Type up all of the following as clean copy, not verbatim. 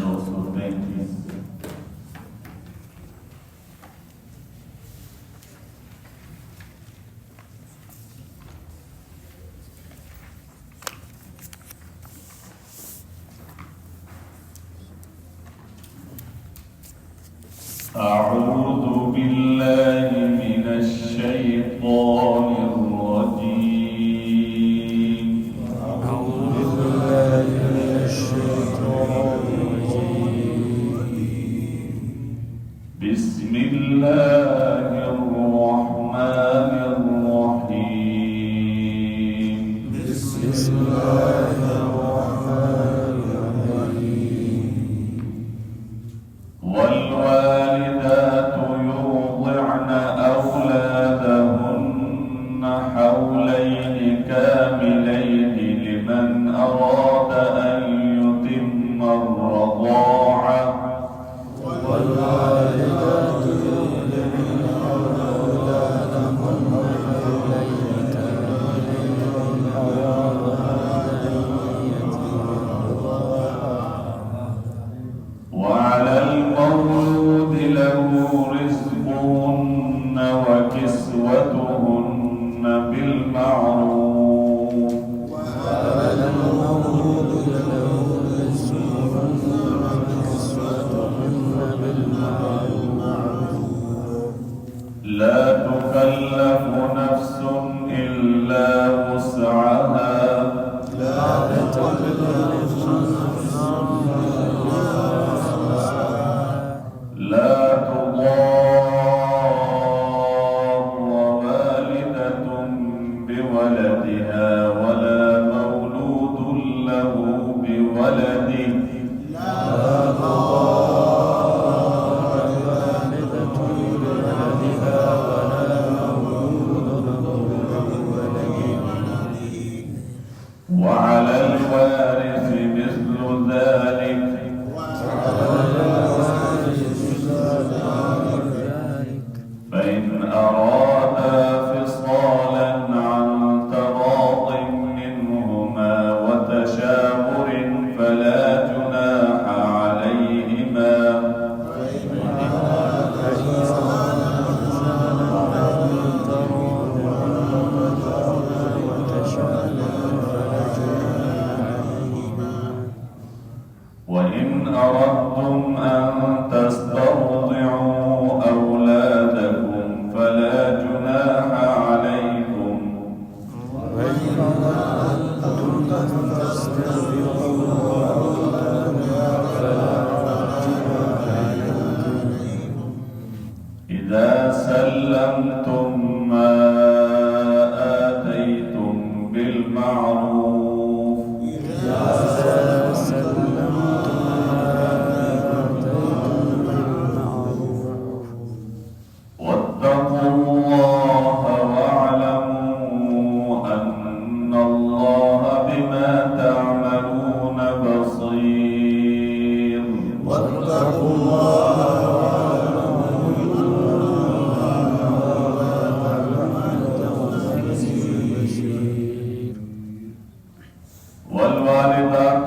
233। أعوذ بالله من الشيطان الرجيم بسم الله الرحمن الرحيم والوالدات يرضعن أولادهن حولين كاملين لمن أراد أن يتم الرضاعة والوالدات يرضعن أولادهن حولين كاملين لمن أراد أن يتم الرضاعة وعلى المولود له رزقهن وكسوتهن بالمعروف وعلى المولود له رزقهن وكسوتهن بالمعروف لا تكلف نفس إلا وسعها لا تكلف نفس لا تضار والدة بولدها ولا مولود له بولده وعلى الوارث مثل ذلك فإن أرادا فصالا عن تراض منهما وتشاور فلا جناح عليهما وإن أردتم أن تسترضعوا أولادكم فلا جناح عليكم إذا سلمتم ما آتيتم بالمعروف واتقوا الله واعلموا أن الله بما تعملون بصير واتقوا الله والوالدات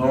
2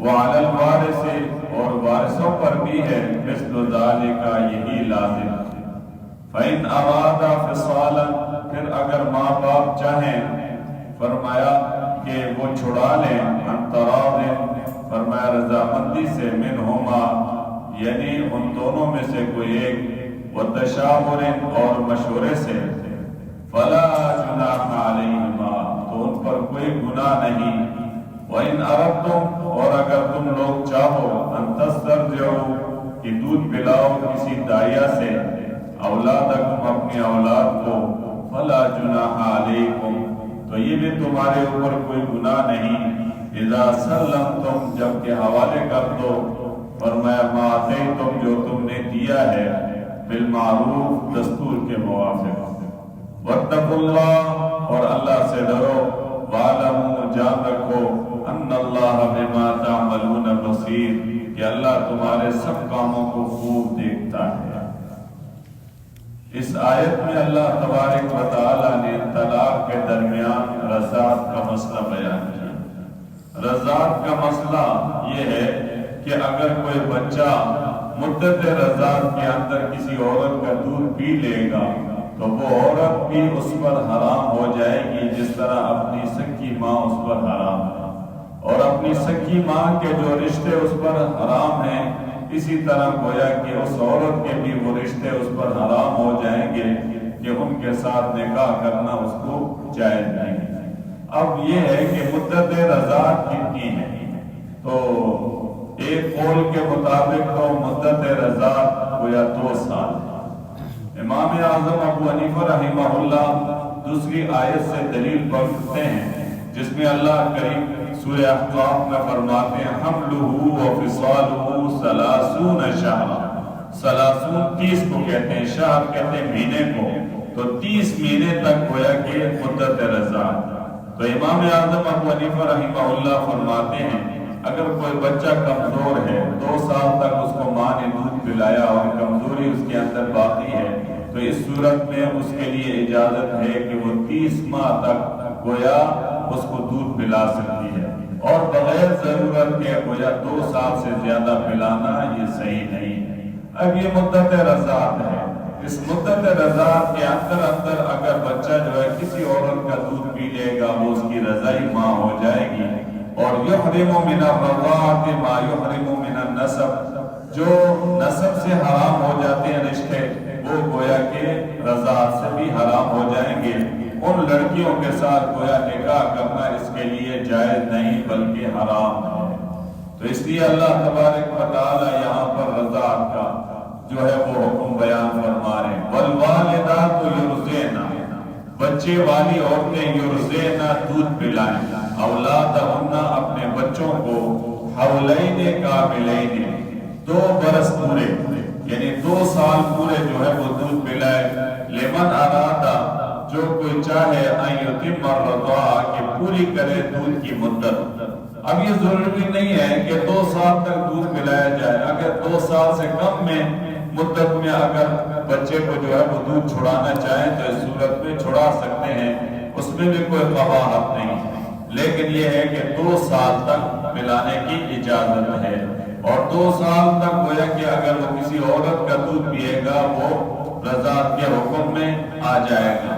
وعلی الوارث اور وارثوں پر بھی ہے مثل ذالک یہی لازم فإن أرادا فصالا پھر اگر ماں باپ چاہیں فرمایا کہ وہ چھڑا لیں عن تراض فرمایا رضامندی سے منہما یعنی ان دونوں میں سے کوئی ایک وتشاور اور مشورے سے فلا جناح علیہما تو ان پر کوئی گناہ نہیں وَإِنْ أَرَدْتُمْ اور اگر تم لوگ چاہو أَن تَسْتَرْجِعُوا کہ دودھ پلاؤ کسی دائیا سے اولادکم اپنی اولاد کو فلا جناح علیکم تو یہ بھی تمہارے اوپر کوئی گناہ نہیں اذا سلمتم جب کہ حوالے کر دو فرمایا ما آتیتم جو تم نے دیا ہے بالمعروف دستور کے موافق واتقوا اللہ اور اللہ سے ڈرو وَاعْلَمُوا جان رکھو ان اللہ بما تعملون بصیر کہ اللہ تمہارے سب کاموں کو خوب دیکھتا ہے۔ اس آیت میں اللہ تبارک و تعالی نے طلاق کے درمیان رضاعت کا مسئلہ بیان کیا۔ رضاعت کا مسئلہ یہ ہے کہ اگر کوئی بچہ مدت رضاعت کے اندر کسی عورت کا دودھ پی لے گا تو وہ عورت بھی اس پر حرام ہو جائے گی جس طرح اپنی سکی ماں اس پر حرام ہے، اور اپنی سکی ماں کے جو رشتے اس پر حرام ہیں اسی طرح گویا کہ اس عورت کے بھی وہ رشتے اس پر حرام ہو جائیں گے کہ ان کے ساتھ نکاح کرنا اس کو جائز نہیں۔ اب یہ ہے کہ مدت رضاعت کتنی ہے، تو ایک قول کے مطابق تو مدت رضاعت گویا 2 سال ہے۔ امام اعظم ابو حنیفہ رحمہ اللہ دوسری آیت سے دلیل پڑھتے ہیں جس میں اللہ کریم سورہ احقاف میں فرماتے ہیں حملہ و فصالہ 30 شہرا، 30 کو کہتے ہیں، شہر کہتے ہیں مہینے کو، تو 30 مہینے تک گویا کہ مدت رضاعت۔ تو امام اعظم ابو حنیفہ رحمہ اللہ فرماتے ہیں اگر کوئی بچہ کمزور ہے 2 سال تک اس کو ماں نے دودھ پلایا اور کمزوری اس کے اندر باقی ہے تو اس صورت میں اس کے لیے اجازت ہے کہ وہ 30 ماہ تک گویا اس کو دودھ پلا سکتی ہے، اور بغیر ضرورت کے گویا 2 سال سے زیادہ پلانا یہ صحیح نہیں ہے۔ اب یہ مدت رضاعت ہے، اس مدت رضاعت کے اندر اگر بچہ جو ہے کسی عورت کا دودھ پی لے گا وہ اس کی رضائی ماں ہو جائے گی، اور یحرم من الرضاعت ما یحرم من النسب، جو نسب سے حرام ہو جاتے ہیں رشتے وہ گویا کہ رضاعت سے بھی حرام ہو جائیں گے۔ ان لڑکیوں کے ساتھ گویا نکاح کرنا اس کے لیے جائز نہیں بلکہ حرام ہے۔ تو اس لیے اللہ تبارک و تعالی یہاں پر رضاعت کا جو ہے وہ حکم بیان فرما رہے ہیں۔ والوالدات یرضعن، بچے والی عورتیں یرضعن دودھ پلائیں، اولادہن اپنے بچوں کو حولین کاملین 2 برس پورے یعنی 2 سال پورے جو ہے وہ دودھ پلائے، لمن ارادہ جو کوئی چاہے ان یتم الرضاعہ کہ پوری کرے دودھ کی مدت۔ اب یہ ضروری نہیں ہے کہ 2 سال تک دودھ پلایا جائے، اگر 2 سال سے کم میں مدت میں اگر بچے کو جو ہے وہ دودھ چھڑانا چاہیں تو اس صورت میں چھڑا سکتے ہیں، اس میں بھی کوئی قباحت نہیں ہے، لیکن یہ ہے کہ 2 سال تک پلانے کی اجازت ہے، اور 2 سال تک گویا کہ اگر وہ کسی عورت کا دودھ پیے گا وہ رضاعت کے حکم میں آ جائے گا۔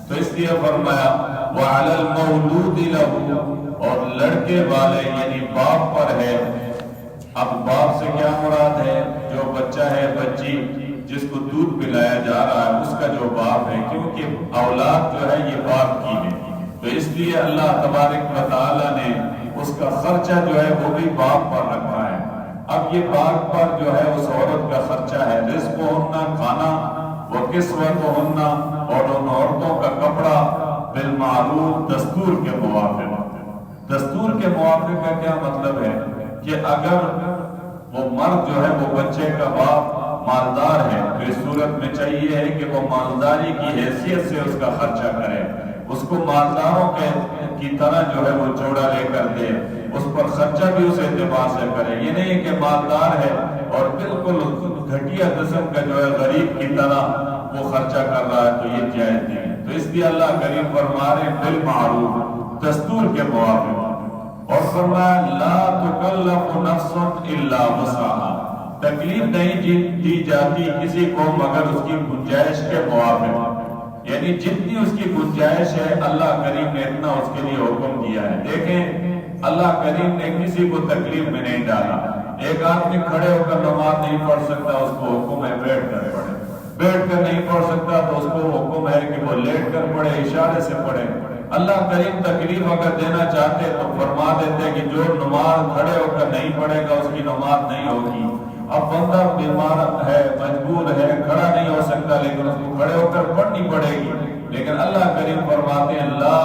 تو اس لیے فرمایا وَعَلَى الْمَوْلُودِ لَهُ، اور لڑکے والے یعنی باپ پر ہے۔ اب باپ سے کیا مراد ہے؟ جو بچہ ہے بچی جس کو دودھ پلایا جا رہا ہے اس کا جو باپ ہے، کیونکہ اولاد جو ہے یہ باپ کی ہے، تو اس لیے اللہ تبارک و تعالی نے اس کا خرچہ جو ہے وہ بھی باپ پر رکھا ہے۔ اب یہ باپ پر جو ہے اس عورت کا خرچہ ہے، رزق ہونا، کھانا، وہ کسوت ہونا، اور ان عورتوں کا کپڑا بالمعروف دستور کے موافق۔ دستور کے موافق کا کیا مطلب ہے کہ اگر وہ مرد جو ہے وہ بچے کا باپ مالدار ہے تو اس صورت میں چاہیے ہے کہ وہ مالداری کی حیثیت سے اس کا خرچہ کرے، اس کو مالداروں کی طرح جو ہے وہ جوڑا لے کر دے، اس پر خرچہ بھی اس اعتبار سے کرے۔ یہ نہیں کہ مالدار ہے اور بالکل گھٹیا قسم کا جو ہے غریب کی طرح وہ خرچہ کر رہا ہے تو یہ جائز نہیں ہے۔ تو اس لیے اللہ کریم فرما رہے ہیں بالمعروف دستور کے موافق، اور فرمایا لا تکلف نفس الا وسعها، تکلیف نہیں دی جاتی کسی کو مگر اس کی گنجائش کے موافق، یعنی جتنی اس کی گنجائش ہے اللہ کریم نے اتنا اس کے لیے حکم دیا ہے۔ دیکھیں اللہ کریم نے کسی کو تکلیف میں نہیں ڈالا۔ ایک آدمی کھڑے ہو کر نماز نہیں پڑھ سکتا، اس کو حکم ہے بیٹھ کر پڑھے، بیٹھ کر نہیں پڑھ سکتا تو اس کو حکم ہے کہ وہ لیٹ کر پڑھے، اشارے سے پڑھے۔ اللہ کریم تکلیف اگر دینا چاہتے تو فرما دیتے کہ جو نماز کھڑے ہو کر نہیں پڑھے گا اس کی نماز نہیں ہوگی۔ اب بندہ بیمار ہے، مجبور ہے، کھڑا نہیں ہو سکتا، لیکن اس کو کھڑے ہو کر پڑھنی پڑے گی، لیکن اللہ کریم فرماتے ہیں لا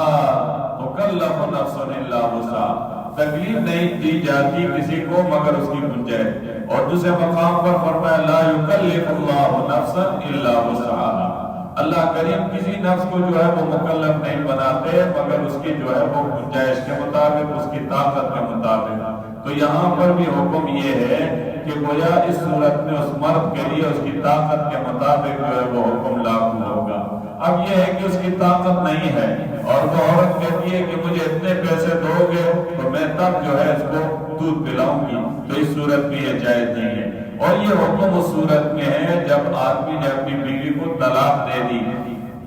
تکلف نفس الا وسعها، تکلیف نہیں دی جاتی کسی کو مگر اس کی گنجائش۔ اور دوسرے مقام پر فرمایا لا یکلف اللہ نفسا الا وسعها، اللہ کریم کسی نفس کو جو ہے وہ مکلف نہیں بناتے مگر اس کی جو ہے وہ گنجائش کے مطابق، اس کی طاقت کے مطابق۔ تو یہاں پر بھی حکم یہ ہے کہ گویا اس صورت میں اس مرد کے لیے اس کی طاقت کے مطابق جو ہے وہ حکم لاگو ہوگا۔ اب یہ ہے کہ اس کی طاقت نہیں ہے اور وہ عورت کہتی ہے کہ مجھے اتنے پیسے دو گے تو میں تب جو ہے اس کو دودھ پلاؤں گی، تو اس صورت میں یہ جائز نہیں ہے۔ اور یہ حکم اس صورت میں ہے جب آدمی نے اپنی بیوی کو طلاق دے دی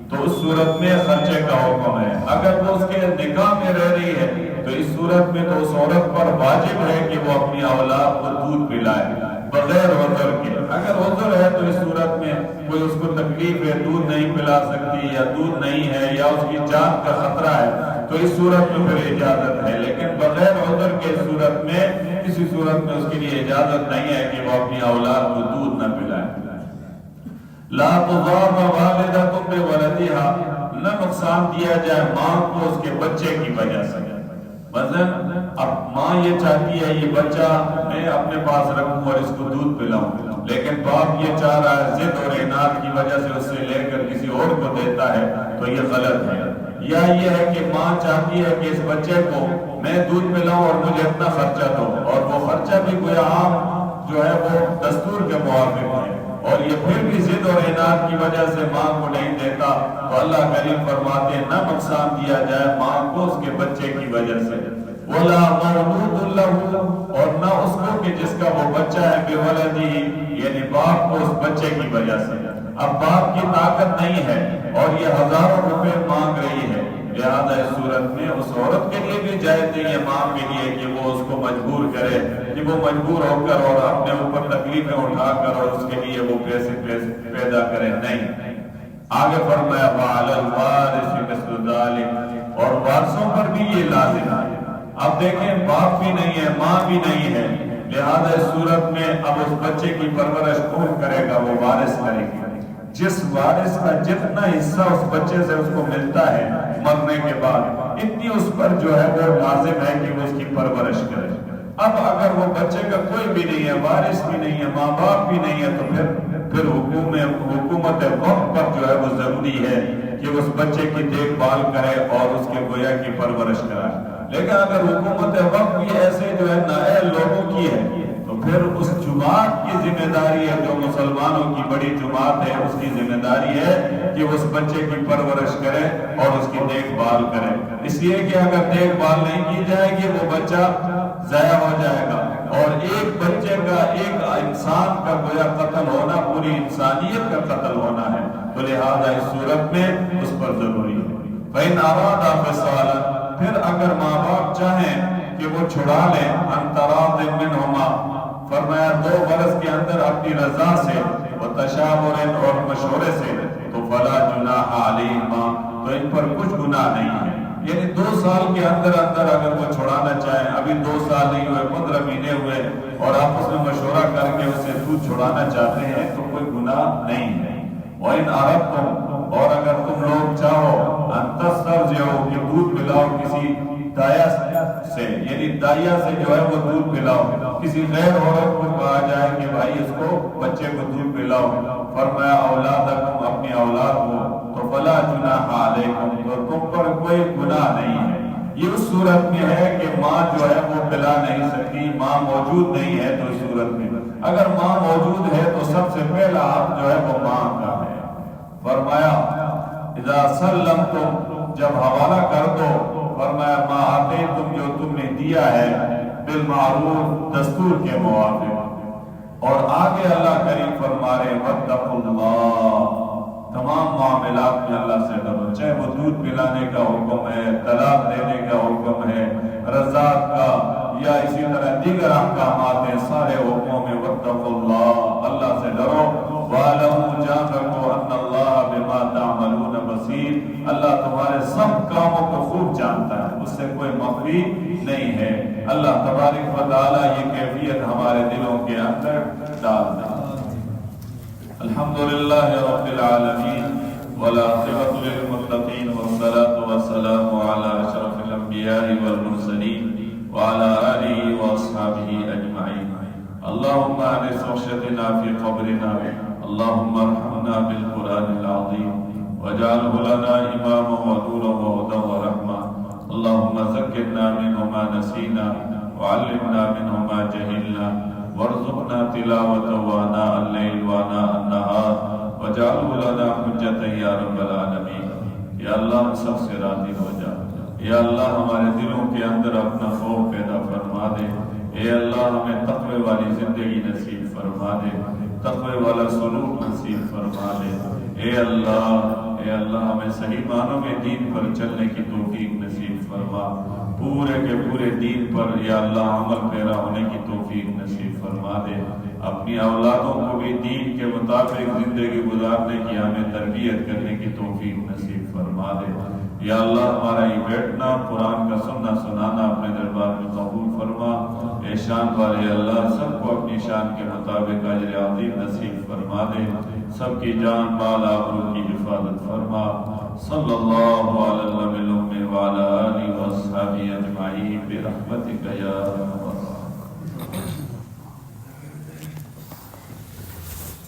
تو اس صورت میں خرچے کا حکم ہے۔ اگر وہ اس کے نکاح میں رہ رہی ہے تو اس صورت میں تو اس عورت پر واجب ہے کہ وہ اپنی اولاد کو دودھ پلائے بغیر عذر کے۔ اگر عذر ہے تو اس صورت میں کوئی اس کو تکلیف ہے، دودھ نہیں پلا سکتی یا دودھ نہیں ہے یا اس کی جان کا خطرہ ہے تو اس صورت میں پھر اجازت ہے، لیکن بغیر عذر کے صورت میں کسی صورت میں اس کے لیے اجازت نہیں ہے کہ وہ اپنی اولاد کو دودھ نہ پلائے۔ لا تضار والدہ بولدها، نہ نقصان دیا جائے ماں کو اس کے بچے کی وجہ سے۔ مثلا اب ماں یہ چاہتی ہے یہ بچہ میں اپنے پاس رکھوں اور اس کو دودھ پلاؤں، لیکن باپ یہ چاہ رہا ہے ضد اور اناد کی وجہ سے اس سے لے کر کسی اور کو دیتا ہے تو یہ غلط ہے۔ یا یہ ہے کہ ماں چاہتی ہے کہ اس بچے کو میں دودھ پلاؤں اور مجھے اتنا خرچہ دو، اور وہ خرچہ بھی کوئی عام جو ہے وہ دستور کے موافق ہے، اور یہ پھر بھی ضد اور اناد کی وجہ سے ماں کو نہیں دیتا تو اللہ کریم فرماتے ہیں نہ نقصان دیا جائے ماں کو اس کے بچے کی وجہ سے۔ وَلَا مَوْلُودٌ لَهُ، اور نہ اس کو کہ جس کا وہ بچہ ہے بِوَلَدِهِ، یعنی باپ کو اس بچے کی وجہ سے۔ اب باپ کی طاقت نہیں ہے اور یہ ہزاروں روپے مانگ رہی ہے، لہذا اس صورت میں اس عورت کے لیے بھی جائز نہیں ہے ماں کے لیے کہ وہ اس کو مجبور کرے، کہ وہ مجبور ہو کر اور اپنے اوپر تکلیفیں اٹھا کر اور اس کے لیے وہ پیسے پیدا کرے، نہیں۔ آگے فرمایا وَعَلَى الْوَارِثِ مِثْلُ ذَلِكَ، اور وارثوں پر بھی یہ لازم ہے۔ اب دیکھیں باپ بھی نہیں ہے، ماں بھی نہیں ہے، لہذا اس صورت میں اب اس بچے کی پرورش کون کرے گا؟ وہ وارث کرے گا۔ جس وارث کا جتنا حصہ اس بچے سے اس کو ملتا ہے مرنے کے بعد، اتنی اس پر جو ہے وہ لازم ہے کہ وہ اس کی پرورش کرے۔ اب اگر وہ بچے کا کوئی بھی نہیں ہے، وارث بھی نہیں ہے، ماں باپ بھی نہیں ہے، تو پھر حکومت وقت پر جو ہے وہ ضروری ہے کہ اس بچے کی دیکھ بھال کرے اور اس کے گویا کی پرورش کرائے۔ لیکن اگر حکومت وقت بھی ایسے جو ہے نااہل لوگوں کی ہے تو پھر اس جماعت کی ذمہ داری ہے، جو مسلمانوں کی بڑی جماعت ہے اس کی ذمہ داری ہے کہ اس بچے کی پرورش کرے اور اس کی دیکھ بھال کرے، اس لیے کہ اگر دیکھ بھال نہیں کی جائے گی وہ بچہ ضائع ہو جائے گا، اور ایک بچے کا، ایک انسان کا گویا قتل ہونا پوری انسانیت کا قتل ہونا ہے، تو لہذا اس صورت میں اس پر ضروری ہے۔ فَإِنْ أَرَادَا فِصَالًا، پھر اگر ماں باپ چاہیں کہ وہ چھڑا لیں عَنْ تَرَاضٍ مِّنْهُمَا، فرمایا 2 برس کے اندر اپنی رضا سے، وَتَشَاوُرٍ اور مشورے سے، تو فَلَا جُنَاحَ عَلَيْهِمَا، تو ان پر کچھ گناہ نہیں ہے۔ یعنی 2 سال کے اندر اگر وہ چھڑانا چاہیں، ابھی 2 سال نہیں ہوئے، 15 مہینے ہوئے، اور آپس میں مشورہ کر کے اسے دودھ چھڑانا چاہتے ہیں تو کوئی گناہ نہیں ہے۔ وَإِنْ أَرَدْتُمْ، اور اگر تم لوگ چاہو ان تسترضعوا، کہ دودھ پلاؤ کسی دایا سے، یعنی دایا سے جو ہے وہ دودھ پلاؤ، کسی غیر عورت کو کہا جائے کہ بھائی اس کو بچے کو دودھ پلاؤ، فرمایا اولادکم، اپنی اولاد کو، تو فلا جناح علیکم، تو تم پر کوئی گناہ نہیں ہے۔ یہ اس صورت میں ہے کہ ماں جو ہے وہ پلا نہیں سکتی، ماں موجود نہیں ہے، تو اس صورت میں اگر ماں موجود ہے تو سب سے پہلا حق جو ہے وہ ماں کا ہے۔ فرمایا اذا سلمتم، جب حوالہ کر دو، فرمایا ما آتے تم جو تم نے دیا ہے بالمعروف دستور کے موافق، اور آگے اللہ کریم فرما رہے واتقوا اللہ، تمام معاملات میں اللہ سے ڈرو، چاہے وہ دودھ پلانے کا حکم ہے، طلاق دینے کا حکم ہے، رضاعت کا یا اسی طرح دیگر احکامات ہیں، سارے حکموں میں واتقوا اللہ، اللہ سے ڈرو، وَاعْلَمُوا جان رکھو ان اللہ بما تعملون بصیر، اللہ تمہارے سب کاموں کو خوب جانتا ہے، اس سے کوئی مخفی نہیں ہے۔ اللہ تبارک و تعالیٰ یہ کیفیت ہمارے دلوں کے اندر ڈال دے۔ الحمدللہ رب العالمین والعاقبۃ للمتقین والصلاة والسلام علی اشرف الانبیاء والمرسلین وعلى آلہ واصحابہ اجمعین۔ اللہم انس وحشتنا فی قبرنا، اللہم ارحمنا بالقرآن العظیم واجعلہ لنا اماما ونورا وہدى ورحمہ، اللہم ذکرنا منہ ما نسینا وعلمنا منہ ما جہلنا وارزقنا تلاوته آناء الليل وآناء النهار واجعله لنا حجة یا رب العالمین۔ یا اللہ ہم سب سے راضی ہو جا، یا اللہ ہمارے دلوں کے اندر اپنا خوف پیدا فرما دے، اے اللہ ہمیں تقوی والی زندگی نصیب فرما دے، تقوی والا سلوک نصیب فرما دے، اے اللہ ہمیں صحیح معنوں میں دین پر چلنے کی توفیق نصیب فرما، پورے کے پورے دین پر یا اللہ عمل پیرا ہونے کی توفیق نصیب فرما دے، اپنی اولادوں کو بھی دین کے مطابق زندگی گزارنے کی ہمیں تربیت کرنے کی توفیق نصیب فرما دے۔ یا اللہ ہمارا یہ بیٹھنا قرآن کا سننا سنانا اپنے دربار میں قبول فرما، اے شان والے اللہ سب کو اپنی شان کے مطابق اجر عظیم نصیب فرما دے، سب کی جان مال آبرو کی حفاظت فرما۔ صلی اللہ علی النبی الامی وعلی آلہ واصحابہ اجمعین برحمتک